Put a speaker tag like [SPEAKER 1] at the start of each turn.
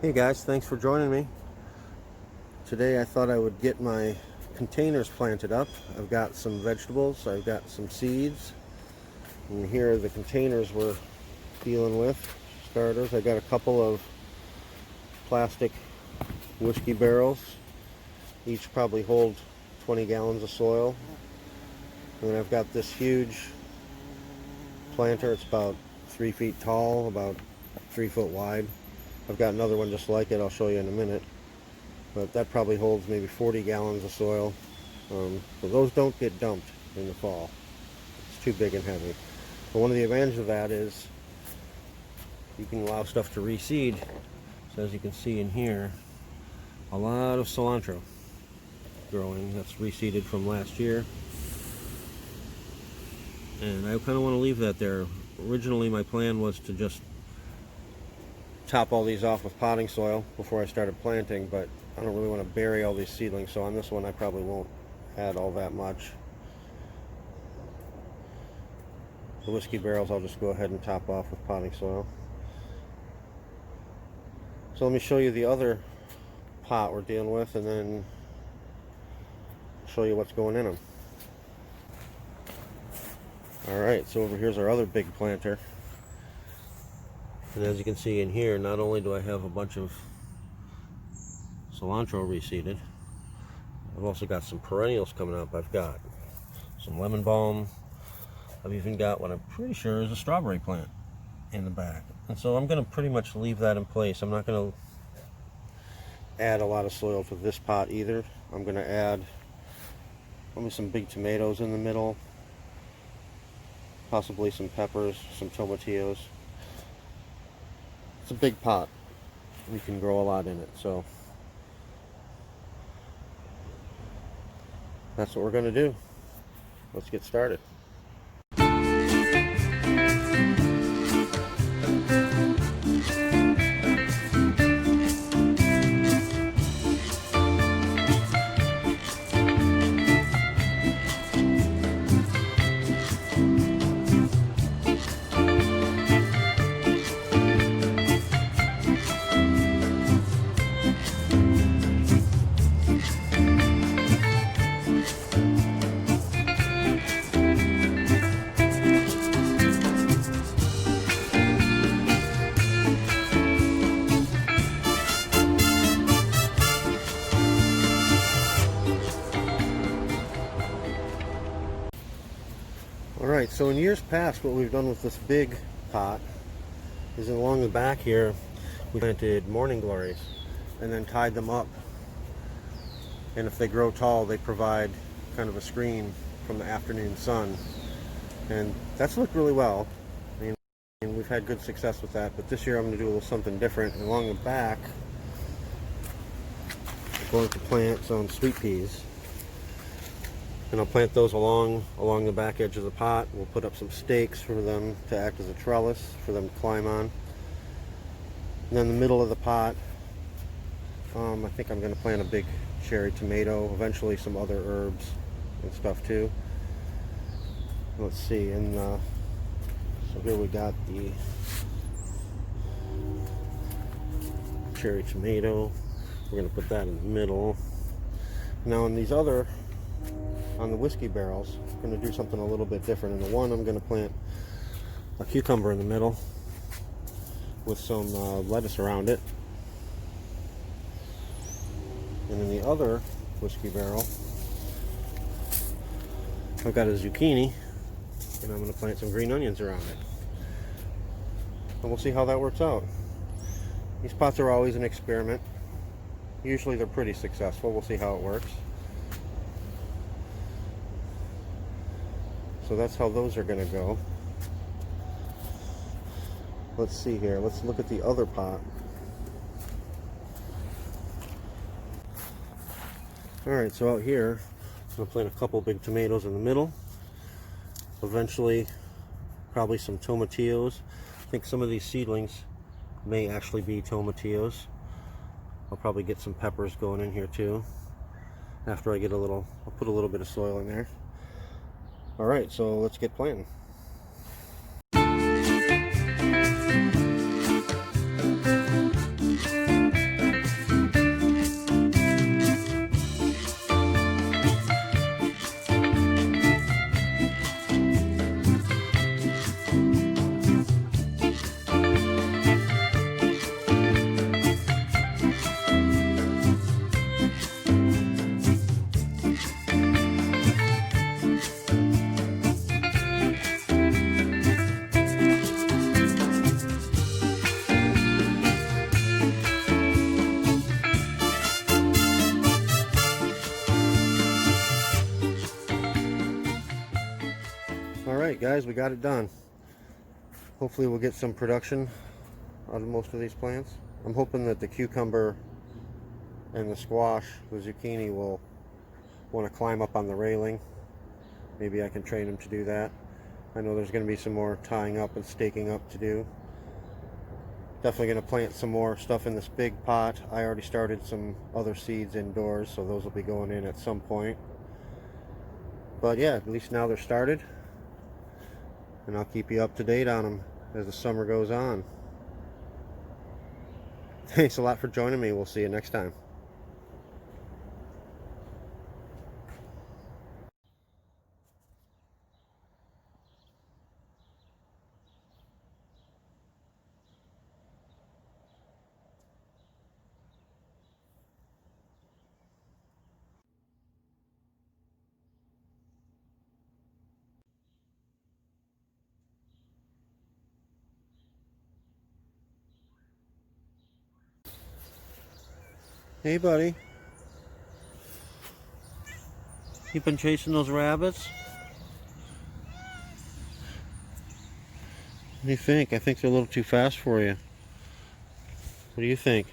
[SPEAKER 1] Hey guys, thanks for joining me. Today I thought I would get my containers planted up. I've got some vegetables, I've got some seeds, and here are the containers we're dealing with. Starters, I got a couple of plastic whiskey barrels. Each probably hold 20 gallons of soil. And then I've got this huge planter. It's about 3 feet tall, about 3 foot wide. I've got another one just like it, I'll show you in a minute. But that probably holds maybe 40 gallons of soil. So those don't get dumped in the fall. It's too big and heavy. But one of the advantages of that is you can allow stuff to reseed. So as you can see in here, a lot of cilantro growing. That's reseeded from last year. And I kind of want to leave that there. Originally my plan was to just top all these off with potting soil before I started planting, but I don't really want to bury all these seedlings, so on this one I probably won't add all that much. The whiskey barrels I'll just go ahead and top off with potting soil. So let me show you the other pot we're dealing with and then show you what's going in them. Alright, so over here's our other big planter. And as you can see in here, not only do I have a bunch of cilantro reseeded, I've also got some perennials coming up. I've got some lemon balm. I've even got what I'm pretty sure is a strawberry plant in the back. And so I'm going to pretty much leave that in place. I'm not going to add a lot of soil to this pot either. I'm going to add maybe some big tomatoes in the middle, possibly some peppers, some tomatillos. It's a big pot. We can grow a lot in it, so that's what we're going to do. Let's get started. Alright, so in years past what we've done with this big pot is along the back here we planted morning glories and then tied them up, and if they grow tall they provide kind of a screen from the afternoon sun, and that's looked really well. I mean, we've had good success with that, but this year I'm going to do a little something different. And along the back I'm going to plant some sweet peas. And I'll plant those along the back edge of the pot. We'll put up some stakes for them to act as a trellis for them to climb on. And then in the middle of the pot, I think I'm going to plant a big cherry tomato, eventually some other herbs and stuff too. Let's see, and so here we got the cherry tomato. We're going to put that in the middle. Now in these other, on the whiskey barrels, I'm going to do something a little bit different. In the one, I'm going to plant a cucumber in the middle with some lettuce around it. And in the other whiskey barrel, I've got a zucchini, and I'm going to plant some green onions around it. And we'll see how that works out. These pots are always an experiment. Usually they're pretty successful. We'll see how it works. So that's how those are going to go. Let's see here. Let's look at the other pot. Alright, so out here, I'm going to plant a couple big tomatoes in the middle. Eventually, probably some tomatillos. I think some of these seedlings may actually be tomatillos. I'll probably get some peppers going in here too. After I get I'll put a little bit of soil in there. Alright, so let's get planting. guys, we got it done. Hopefully we'll get some production out of most of these plants. I'm hoping that the cucumber and the squash, the zucchini, will want to climb up on the railing. Maybe I can train them to do that. I know there's going to be some more tying up and staking up to do. Definitely going to plant some more stuff in this big pot. I already started some other seeds indoors, so those will be going in at some point. But yeah, at least now they're started. And I'll keep you up to date on them as the summer goes on. Thanks a lot for joining me. We'll see you next time. Hey buddy. You been chasing those rabbits? What do you think? I think they're a little too fast for you. What do you think?